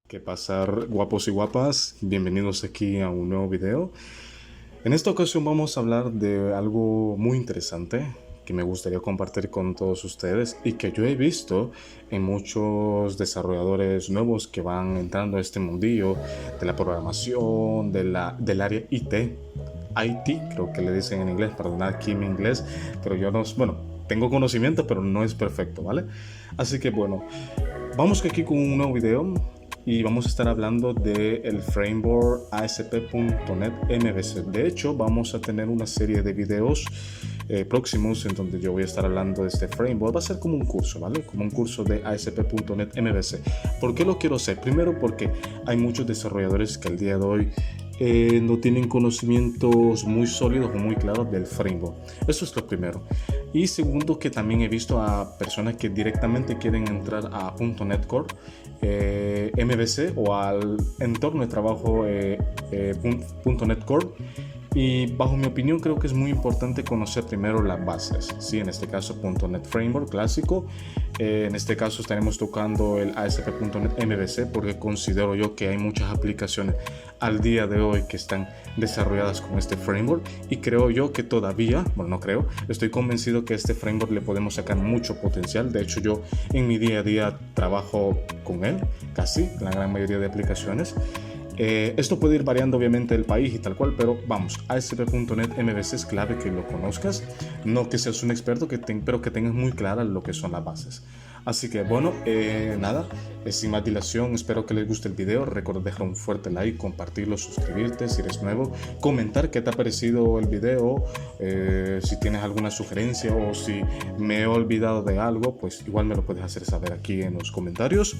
¿Qué pasar, guapos y guapas? Bienvenidos aquí a un nuevo video. En esta ocasión vamos a hablar de algo muy interesante que me gustaría compartir con todos ustedes y que yo he visto en muchos desarrolladores nuevos que van entrando a este mundillo de la programación, del área IT, creo que le dicen en inglés, perdonad aquí mi inglés, pero yo no, bueno, tengo conocimiento, pero no es perfecto, ¿vale? Así que bueno, vamos aquí con un nuevo video y vamos a estar hablando del framework ASP.NET MVC. De hecho, vamos a tener una serie de videos próximos en donde yo voy a estar hablando de este framework. Va a ser como un curso, ¿vale? Como un curso de ASP.NET MVC. ¿Por qué lo quiero hacer? Primero porque hay muchos desarrolladores que al día de hoy no tienen conocimientos muy sólidos o muy claros del framework. Eso es lo primero. Y segundo, que también he visto a personas que directamente quieren entrar a .NET Core, MVC o al entorno de trabajo .NET Core. Y bajo mi opinión creo que es muy importante conocer primero las bases, ¿sí? En este caso .NET Framework clásico, en este caso estaremos tocando el ASP.NET MVC porque considero yo que hay muchas aplicaciones al día de hoy que están desarrolladas con este framework y creo yo que todavía, bueno, no creo, estoy convencido que a este framework le podemos sacar mucho potencial. De hecho, yo en mi día a día trabajo con él, casi la gran mayoría de aplicaciones. Esto puede ir variando obviamente del país y tal cual, pero vamos, ASP.NET MVC es clave que lo conozcas, no que seas un experto, pero que tengas muy claras lo que son las bases. Así que bueno, nada, sin más dilación, espero que les guste el video. Recuerda dejar un fuerte like, compartirlo, suscribirte si eres nuevo, comentar qué te ha parecido el video, si tienes alguna sugerencia o si me he olvidado de algo, pues igual me lo puedes hacer saber aquí en los comentarios.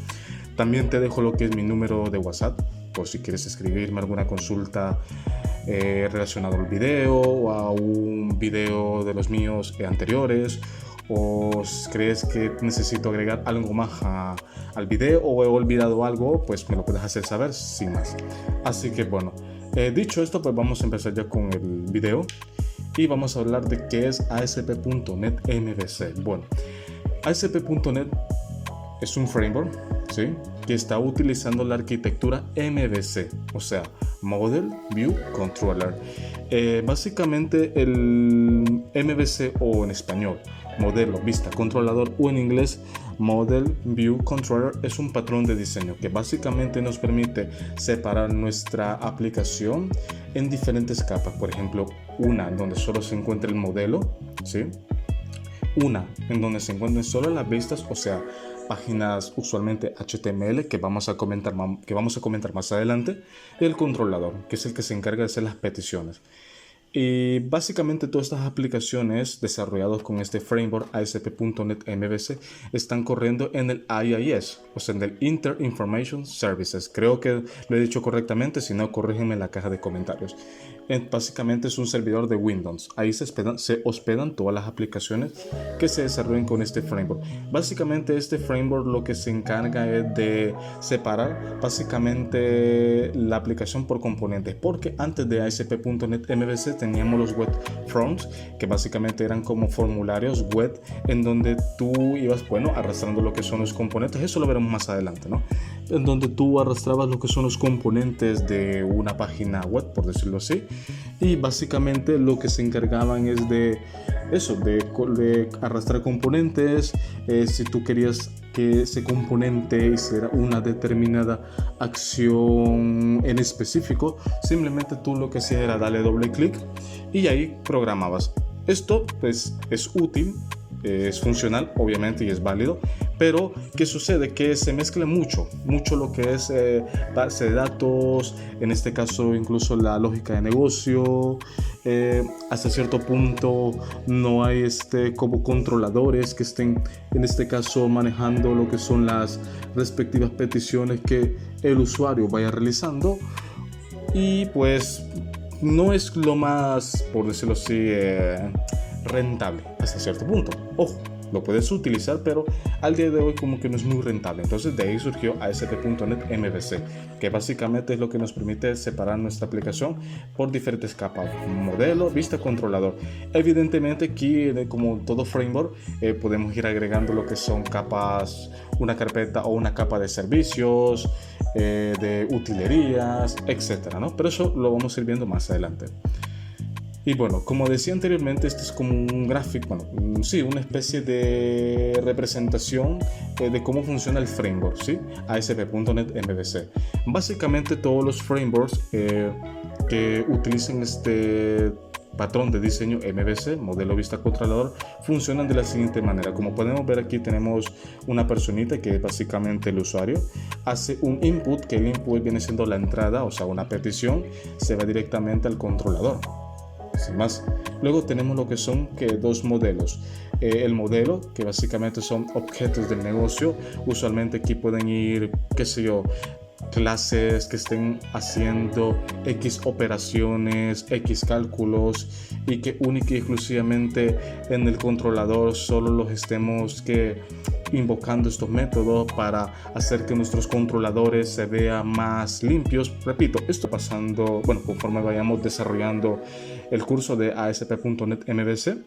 También te dejo lo que es mi número de WhatsApp, por si quieres escribirme alguna consulta relacionada al video o a un video de los míos anteriores, o si crees que necesito agregar algo más al video o he olvidado algo, pues me lo puedes hacer saber sin más. Así que bueno, dicho esto, pues vamos a empezar ya con el video y vamos a hablar de qué es ASP.NET MVC. Bueno, ASP.NET es un framework, ¿sí?, que está utilizando la arquitectura MVC, o sea, Model View Controller. Básicamente el MVC, o en español, modelo, vista, controlador, o en inglés, Model View Controller, es un patrón de diseño que básicamente nos permite separar nuestra aplicación en diferentes capas. Por ejemplo, una donde solo se encuentra el modelo, ¿sí?, una en donde se encuentran solo las vistas, o sea, páginas usualmente HTML que vamos a comentar más adelante, y el controlador, que es el que se encarga de hacer las peticiones. Y básicamente todas estas aplicaciones desarrolladas con este framework ASP.NET MVC están corriendo en el IIS, o sea, en el Inter Information Services. Creo que lo he dicho correctamente, si no, corrígeme en la caja de comentarios. Básicamente es un servidor de Windows. Ahí se hospedan todas las aplicaciones que se desarrollan con este framework. Básicamente este framework lo que se encarga es de separar básicamente la aplicación por componentes, porque antes de ASP.NET MVC teníamos los web forms, que básicamente eran como formularios web en donde tú ibas, bueno, arrastrando lo que son los componentes. Eso lo veremos más adelante, ¿no? En donde tú arrastrabas lo que son los componentes de una página web, por decirlo así, y básicamente lo que se encargaban es de eso, de arrastrar componentes. Si tú querías que ese componente hiciera una determinada acción en específico, simplemente tú lo que hacías era darle doble clic y ahí programabas. Esto pues es útil, es funcional obviamente y es válido, pero ¿qué sucede? Que se mezcla mucho lo que es base de datos, en este caso incluso la lógica de negocio. Hasta cierto punto no hay como controladores que estén en este caso manejando lo que son las respectivas peticiones que el usuario vaya realizando, y pues no es lo más, por decirlo así, rentable hasta cierto punto. Ojo, lo puedes utilizar, pero al día de hoy como que no es muy rentable. Entonces de ahí surgió ASP.NET MVC, que básicamente es lo que nos permite separar nuestra aplicación por diferentes capas: modelo, vista, controlador. Evidentemente aquí, como todo framework, podemos ir agregando lo que son capas, una carpeta o una capa de servicios, de utilerías, etcétera, ¿no? Pero eso lo vamos a ir viendo más adelante. Y bueno, como decía anteriormente, este es como un gráfico, bueno, sí, una especie de representación de cómo funciona el framework, ¿sí? ASP.NET MVC. Básicamente todos los frameworks que utilicen este patrón de diseño MVC, modelo vista controlador, funcionan de la siguiente manera. Como podemos ver aquí tenemos una personita que es básicamente el usuario, hace un input, que el input viene siendo la entrada, o sea, una petición, se va directamente al controlador. Sin más. Luego tenemos lo que son dos modelos. El modelo, que básicamente son objetos del negocio. Usualmente aquí pueden ir, qué sé yo, clases que estén haciendo X operaciones, X cálculos, y que única y exclusivamente en el controlador solo los estemos invocando estos métodos para hacer que nuestros controladores se vean más limpios. Repito, esto pasando, bueno, conforme vayamos desarrollando el curso de ASP.NET MVC.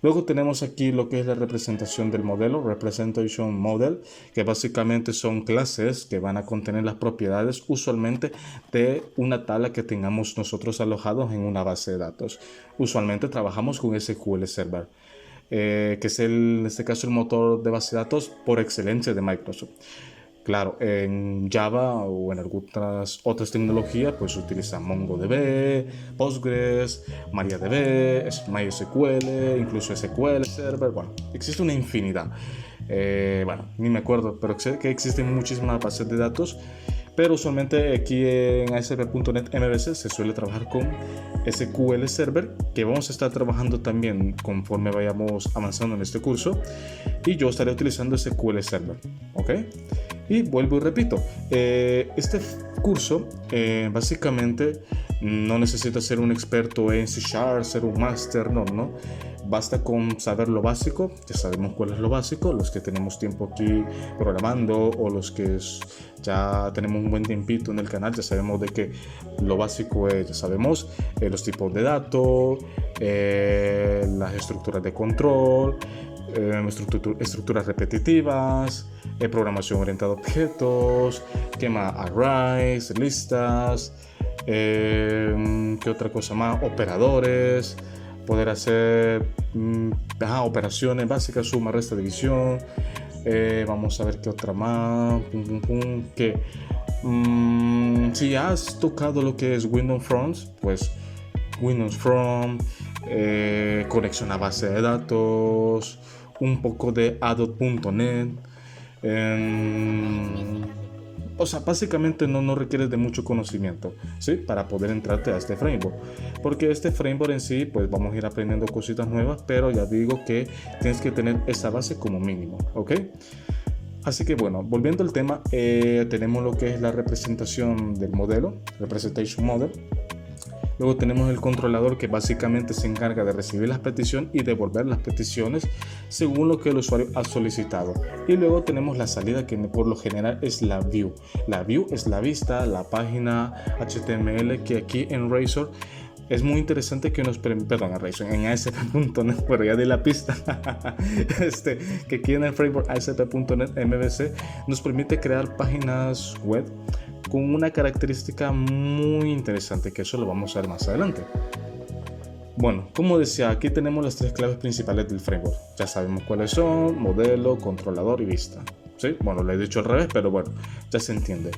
Luego tenemos aquí lo que es la representación del modelo, Representation Model, que básicamente son clases que van a contener las propiedades usualmente de una tabla que tengamos nosotros alojados en una base de datos. Usualmente trabajamos con SQL Server, que es en este caso el motor de base de datos por excelencia de Microsoft. Claro, en Java o en algunas otras tecnologías pues utilizan MongoDB, Postgres, MariaDB, MySQL, incluso SQL Server. Bueno, existe una infinidad. Bueno, ni me acuerdo, pero sé que existen muchísimas bases de datos. Pero usualmente aquí en ASP.NET MVC se suele trabajar con SQL Server, que vamos a estar trabajando también conforme vayamos avanzando en este curso. Y yo estaré utilizando SQL Server, ¿ok? Y vuelvo y repito, este curso básicamente no necesita ser un experto en C#, ser un máster, no. Basta con saber lo básico. Ya sabemos cuál es lo básico, los que tenemos tiempo aquí programando o los que ya tenemos un buen tiempito en el canal, ya sabemos de que lo básico es, ya sabemos, los tipos de datos, las estructuras de control, estructuras repetitivas, programación orientada a objetos, arrays, listas, ¿qué otra cosa más? Operadores, poder hacer operaciones básicas, suma, resta, división. Vamos a ver qué otra más. Si has tocado lo que es Windows Front, pues Windows Front, conexión a base de datos, un poco de ADOT.NET. O sea, básicamente no requieres de mucho conocimiento, ¿sí? Para poder entrarte a este framework. Porque este framework en sí, pues vamos a ir aprendiendo cositas nuevas, pero ya digo que tienes que tener esa base como mínimo, ¿ok? Así que bueno, volviendo al tema, tenemos lo que es la representación del modelo, Representation Model. Luego tenemos el controlador, que básicamente se encarga de recibir las peticiones y devolver las peticiones según lo que el usuario ha solicitado. Y luego tenemos la salida, que por lo general es la view. La view es la vista, la página HTML, que aquí en Razor es muy interesante que nos permite, perdón, en ASP.NET, pero ya di la pista, que aquí en el framework ASP.NET MVC nos permite crear páginas web con una característica muy interesante, que eso lo vamos a ver más adelante. Bueno, como decía, aquí tenemos las tres claves principales del framework. Ya sabemos cuáles son: modelo, controlador y vista. ¿Sí? Bueno, lo he dicho al revés, pero bueno, ya se entiende.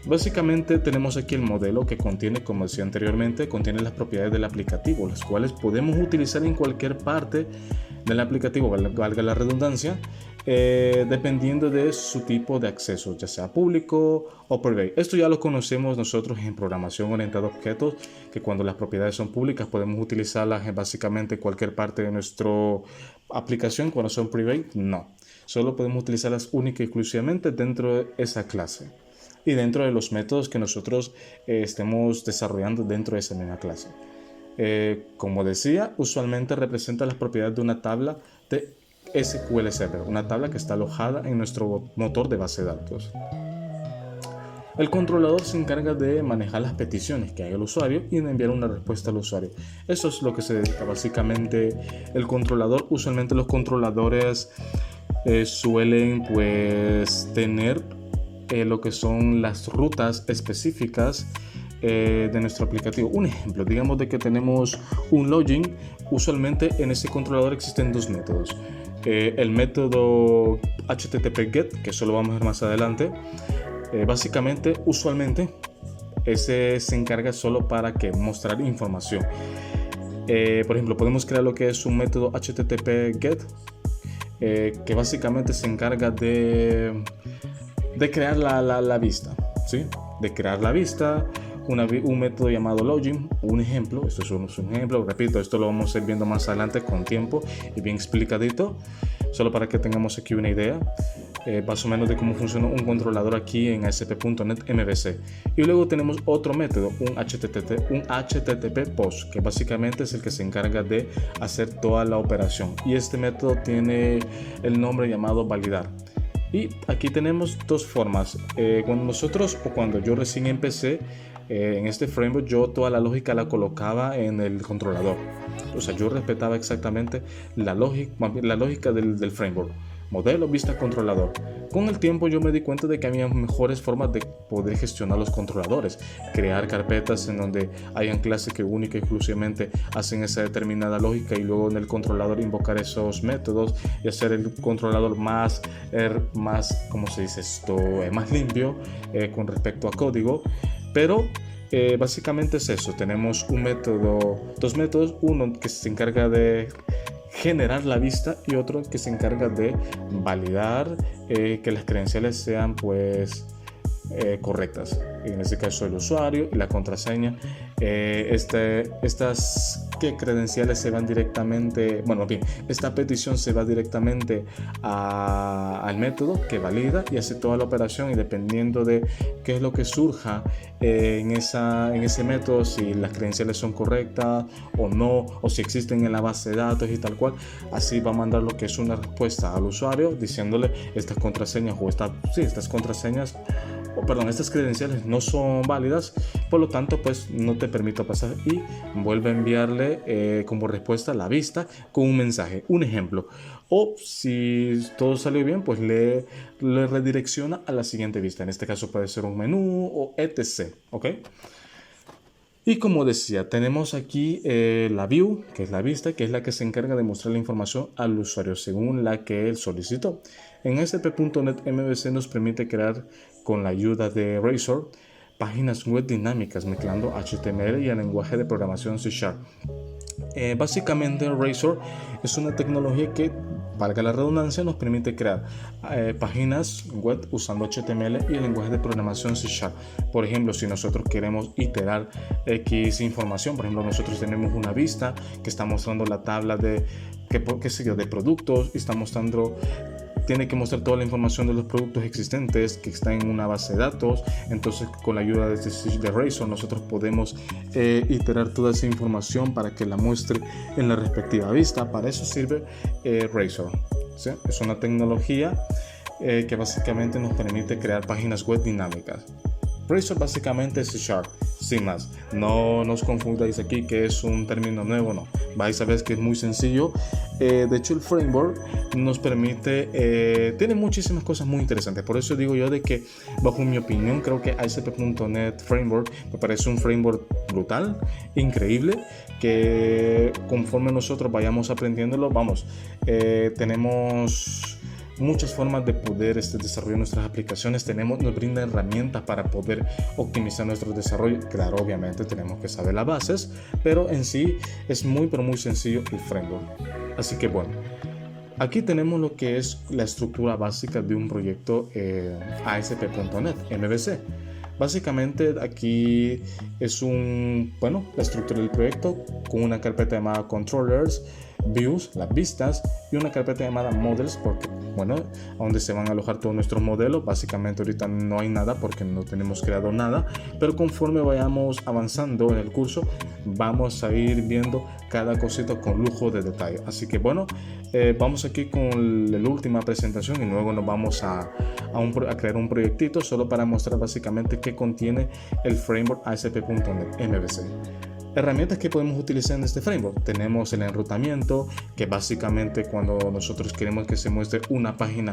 Básicamente tenemos aquí el modelo, que contiene, como decía anteriormente, contiene las propiedades del aplicativo, las cuales podemos utilizar en cualquier parte del aplicativo, valga la redundancia, dependiendo de su tipo de acceso, ya sea público o privado. Esto ya lo conocemos nosotros en programación orientada a objetos, que cuando las propiedades son públicas podemos utilizarlas en básicamente cualquier parte de nuestra aplicación. Cuando son private, no. Solo podemos utilizarlas única y exclusivamente dentro de esa clase y dentro de los métodos que nosotros estemos desarrollando dentro de esa misma clase. Como decía, usualmente representa las propiedades de una tabla de SQL Server, una tabla que está alojada en nuestro motor de base de datos. El controlador se encarga de manejar las peticiones que haga el usuario y de enviar una respuesta al usuario. Eso es lo que se dedica básicamente el controlador. Usualmente los controladores suelen pues tener lo que son las rutas específicas de nuestro aplicativo. Un ejemplo, digamos de que tenemos un login. Usualmente en ese controlador existen dos métodos. El método HTTP GET, que eso lo vamos a ver más adelante. Básicamente, usualmente, ese se encarga solo para mostrar información. Por ejemplo, podemos crear lo que es un método HTTP GET, que básicamente se encarga de crear la vista, ¿sí? De crear la vista. Un método llamado login, un ejemplo. Esto es un ejemplo, repito, esto lo vamos a ir viendo más adelante con tiempo y bien explicadito, solo para que tengamos aquí una idea más o menos de cómo funciona un controlador aquí en ASP.NET MVC. Y luego tenemos otro método, un HTTP POST, que básicamente es el que se encarga de hacer toda la operación, y este método tiene el nombre llamado validar. Y aquí tenemos dos formas. Cuando yo recién empecé en este framework, yo toda la lógica la colocaba en el controlador. O sea, yo respetaba exactamente la lógica del framework. Modelo, vista, controlador. Con el tiempo yo me di cuenta de que había mejores formas de poder gestionar los controladores, crear carpetas en donde hayan clases que única y exclusivamente hacen esa determinada lógica, y luego en el controlador invocar esos métodos y hacer el controlador más ¿cómo se dice esto? Más limpio con respecto a código. Pero básicamente es eso. Tenemos dos métodos, uno que se encarga de generar la vista y otro que se encarga de validar que las credenciales sean correctas. En este caso el usuario y la contraseña. Estas credenciales se van directamente, esta petición se va directamente al método que valida y hace toda la operación, y dependiendo de qué es lo que surja en ese método, si las credenciales son correctas o no, o si existen en la base de datos y tal cual, así va a mandar lo que es una respuesta al usuario diciéndole estas contraseñas estas credenciales no son válidas, por lo tanto pues no te permito pasar, y vuelve a enviarle como respuesta la vista con un mensaje, un ejemplo, o si todo salió bien pues le redirecciona a la siguiente vista. En este caso puede ser un menú o etc. ¿Ok? Y como decía, tenemos aquí la view, que es la vista, que es la que se encarga de mostrar la información al usuario según la que él solicitó. En ASP.NET MVC nos permite crear, con la ayuda de Razor, páginas web dinámicas mezclando HTML y el lenguaje de programación C#. Básicamente Razor es una tecnología que, valga la redundancia, nos permite crear páginas web usando HTML y el lenguaje de programación C#. Por ejemplo, si nosotros queremos iterar X información, por ejemplo, nosotros tenemos una vista que está mostrando la tabla de productos, y tiene que mostrar toda la información de los productos existentes que están en una base de datos. Entonces, con la ayuda de Razor, nosotros podemos iterar toda esa información para que la muestre en la respectiva vista. Para eso sirve Razor, ¿sí? Es una tecnología que básicamente nos permite crear páginas web dinámicas. Razor básicamente es C#, sin más. No nos confundáis aquí que es un término nuevo, no. Vais a ver que es muy sencillo. De hecho, el framework nos permite, tiene muchísimas cosas muy interesantes. Por eso digo yo de que, bajo mi opinión, creo que ASP.NET Framework me parece un framework brutal, increíble, que conforme nosotros vayamos aprendiéndolo, tenemos muchas formas de poder desarrollar nuestras aplicaciones. Nos brinda herramientas para poder optimizar nuestro desarrollo. Claro, obviamente tenemos que saber las bases, pero en sí es muy sencillo el framework. Así que bueno, aquí tenemos lo que es la estructura básica de un proyecto ASP.NET MVC. Básicamente aquí es la estructura del proyecto, con una carpeta llamada controllers, views, las vistas, y una carpeta llamada models, porque a donde se van a alojar todos nuestros modelos. Básicamente ahorita no hay nada porque no tenemos creado nada, pero conforme vayamos avanzando en el curso vamos a ir viendo cada cosita con lujo de detalle. Así que vamos aquí con la última presentación, y luego nos vamos a crear un proyectito solo para mostrar básicamente qué contiene el framework ASP.NET MVC. Herramientas que podemos utilizar en este framework. Tenemos el enrutamiento, que básicamente cuando nosotros queremos que se muestre una página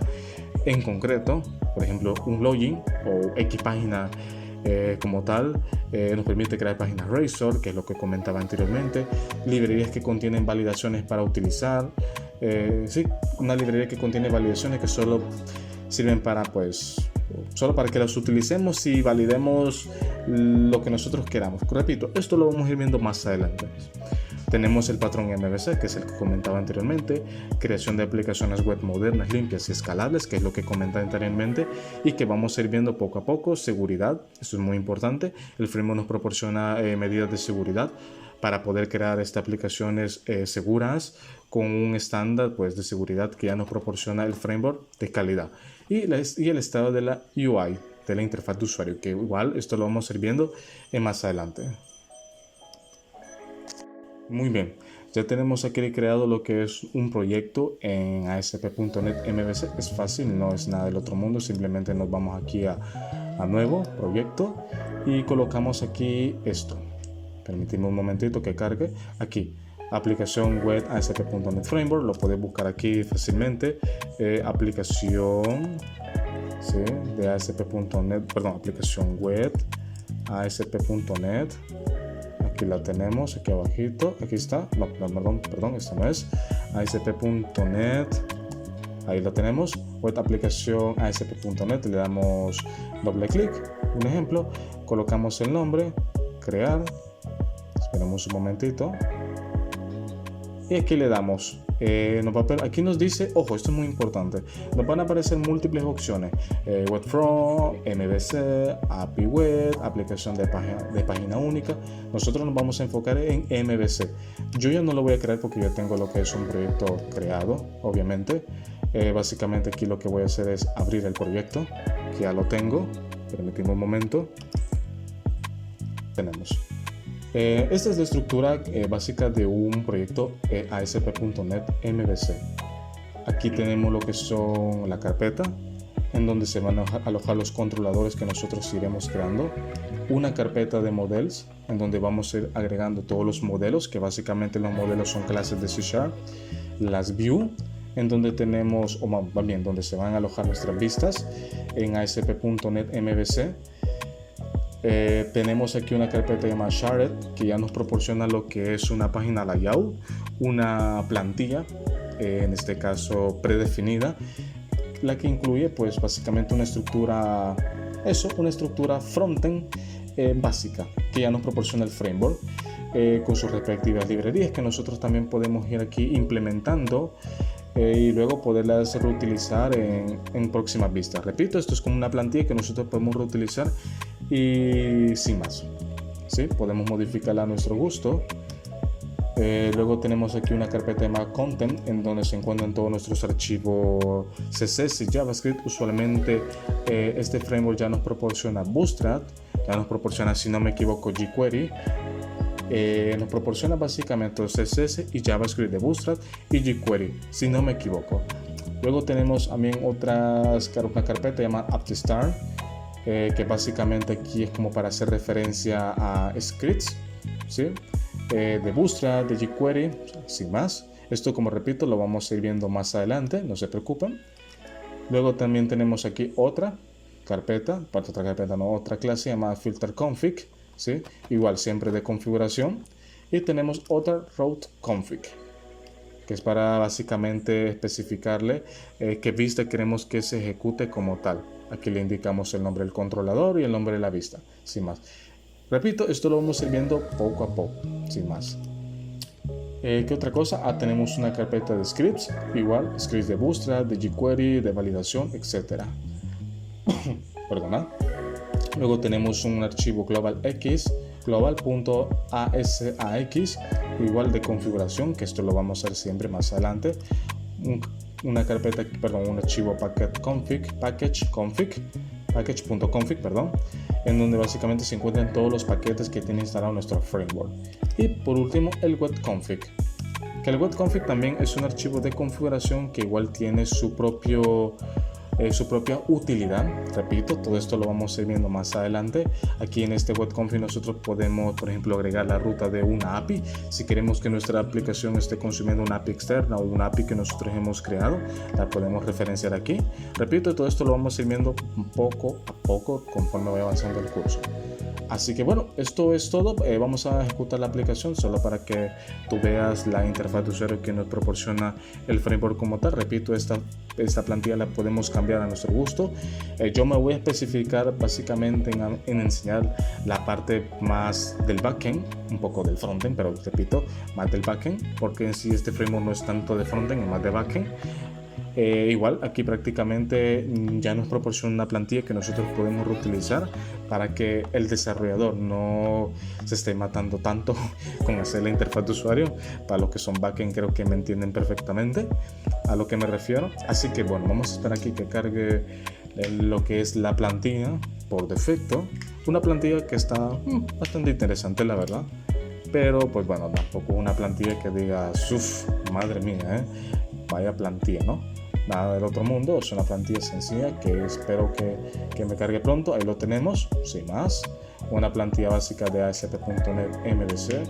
en concreto, por ejemplo un login o X página como tal, nos permite crear páginas Razor, que es lo que comentaba anteriormente, librerías que contienen validaciones para utilizar, sí, una librería que contiene validaciones que solo sirven para solo para que las utilicemos y validemos lo que nosotros queramos. Repito, esto lo vamos a ir viendo más adelante. Tenemos el patrón MVC, que es el que comentaba anteriormente, creación de aplicaciones web modernas, limpias y escalables, que es lo que comentaba anteriormente y que vamos a ir viendo poco a poco. Seguridad, esto es muy importante. El framework nos proporciona medidas de seguridad para poder crear estas aplicaciones seguras con un estándar de seguridad que ya nos proporciona el framework de calidad. Y el estado de la UI, de la interfaz de usuario, que igual esto lo vamos a ir viendo más adelante. Muy bien, ya tenemos aquí creado lo que es un proyecto en ASP.NET MVC. Es fácil, no es nada del otro mundo, simplemente nos vamos aquí a nuevo proyecto y colocamos aquí esto. Permitimos un momentito que cargue aquí. Aplicación web ASP.NET Framework, lo puedes buscar aquí fácilmente. Aplicación de ASP.NET, perdón, aplicación web ASP.NET. Aquí la tenemos, aquí abajito, aquí está, no, perdón, esta no es, ASP.NET, ahí la tenemos, web aplicación ASP.NET, le damos doble clic, un ejemplo, colocamos el nombre, crear, esperamos un momentito, y aquí le damos, aquí nos dice, ojo, esto es muy importante, nos van a aparecer múltiples opciones, web front, MVC, API web, aplicación de página única. Nosotros nos vamos a enfocar en MVC. Yo ya no lo voy a crear porque yo tengo lo que es un proyecto creado, obviamente. Básicamente aquí lo que voy a hacer es abrir el proyecto, que ya lo tengo. Permitimos un momento. Tenemos. Esta es la estructura básica de un proyecto ASP.NET MVC. Aquí tenemos lo que son la carpeta, en donde se van a alojar los controladores que nosotros iremos creando. Una carpeta de models, en donde vamos a ir agregando todos los modelos, que básicamente los modelos son clases de C#. Las view, en donde tenemos, o más bien, donde se van a alojar nuestras vistas en ASP.NET MVC. Tenemos aquí una carpeta llamada Shared, que ya nos proporciona lo que es una página layout, una plantilla, en este caso predefinida, la que incluye básicamente una estructura frontend básica, que ya nos proporciona el framework, con sus respectivas librerías que nosotros también podemos ir aquí implementando y luego poderlas reutilizar en próximas vistas. Repito, esto es como una plantilla que nosotros podemos reutilizar y sin más, ¿sí? Podemos modificarla a nuestro gusto. Luego tenemos aquí una carpeta llamada Content, en donde se encuentran todos nuestros archivos CSS y JavaScript. Usualmente este framework ya nos proporciona Bootstrap, ya nos proporciona, si no me equivoco, jQuery. Nos proporciona básicamente CSS y JavaScript de Bootstrap y jQuery, si no me equivoco. Luego tenemos también una carpeta llamada AppStart, que básicamente aquí es como para hacer referencia a scripts, ¿sí? De Bootstrap, de jQuery, sin más. Esto, como repito, lo vamos a ir viendo más adelante, no se preocupen. Luego también tenemos aquí otra clase llamada FilterConfig, ¿sí? Igual siempre de configuración. Y tenemos otra routeConfig, que es para básicamente especificarle qué vista queremos que se ejecute como tal. Aquí le indicamos el nombre del controlador y el nombre de la vista, sin más. Repito, esto lo vamos a ir viendo poco a poco, sin más. ¿Qué otra cosa? Tenemos una carpeta de scripts, igual, scripts de Bootstrap, de jQuery, de validación, etc. Perdona. Luego tenemos un archivo global.asax, igual de configuración, que esto lo vamos a hacer siempre más adelante. Un archivo package.config, en donde básicamente se encuentran todos los paquetes que tiene instalado nuestro framework. Y por último, el webconfig, que el webconfig también es un archivo de configuración que igual tiene su propio su propia utilidad. Repito, todo esto lo vamos a ir viendo más adelante. Aquí en este WebConfig nosotros podemos, por ejemplo, agregar la ruta de una API. Si queremos que nuestra aplicación esté consumiendo una API externa o una API que nosotros hemos creado, la podemos referenciar aquí. Repito, todo esto lo vamos a ir viendo poco a poco conforme vaya avanzando el curso. Así que bueno, esto es todo. Vamos a ejecutar la aplicación solo para que tú veas la interfaz de usuario que nos proporciona el framework como tal. Repito, esta plantilla la podemos cambiar a nuestro gusto. Yo me voy a especificar básicamente en enseñar la parte más del backend, un poco del frontend, pero repito, más del backend, porque en sí este framework no es tanto de frontend, es más de backend. Igual aquí prácticamente ya nos proporciona una plantilla que nosotros podemos reutilizar para que el desarrollador no se esté matando tanto con hacer la interfaz de usuario. Para los que son backend creo que me entienden perfectamente a lo que me refiero. Así que bueno, vamos a esperar aquí que cargue lo que es la plantilla por defecto. Una plantilla que está bastante interesante, la verdad, pero pues bueno, tampoco una plantilla que digas uff, madre mía, vaya plantilla, ¿no? Nada del otro mundo, es una plantilla sencilla que espero que me cargue pronto. Ahí lo tenemos, sin más, una plantilla básica de ASP.NET MVC,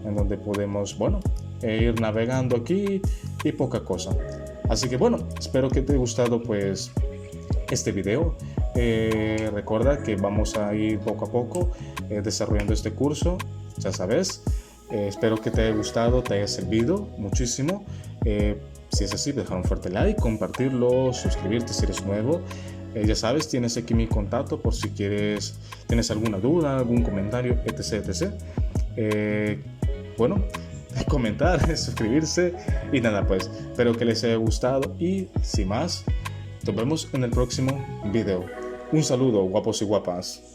en donde podemos, bueno, ir navegando aquí y poca cosa. Así que bueno, espero que te haya gustado pues este video. Recuerda que vamos a ir poco a poco desarrollando este curso, ya sabes. Espero que te haya gustado, te haya servido muchísimo. Si es así, dejar un fuerte like, compartirlo, suscribirte si eres nuevo. Ya sabes, tienes aquí mi contacto por si tienes alguna duda, algún comentario, etc. Bueno, comentar, suscribirse y nada, pues espero que les haya gustado y sin más, nos vemos en el próximo video. Un saludo, guapos y guapas.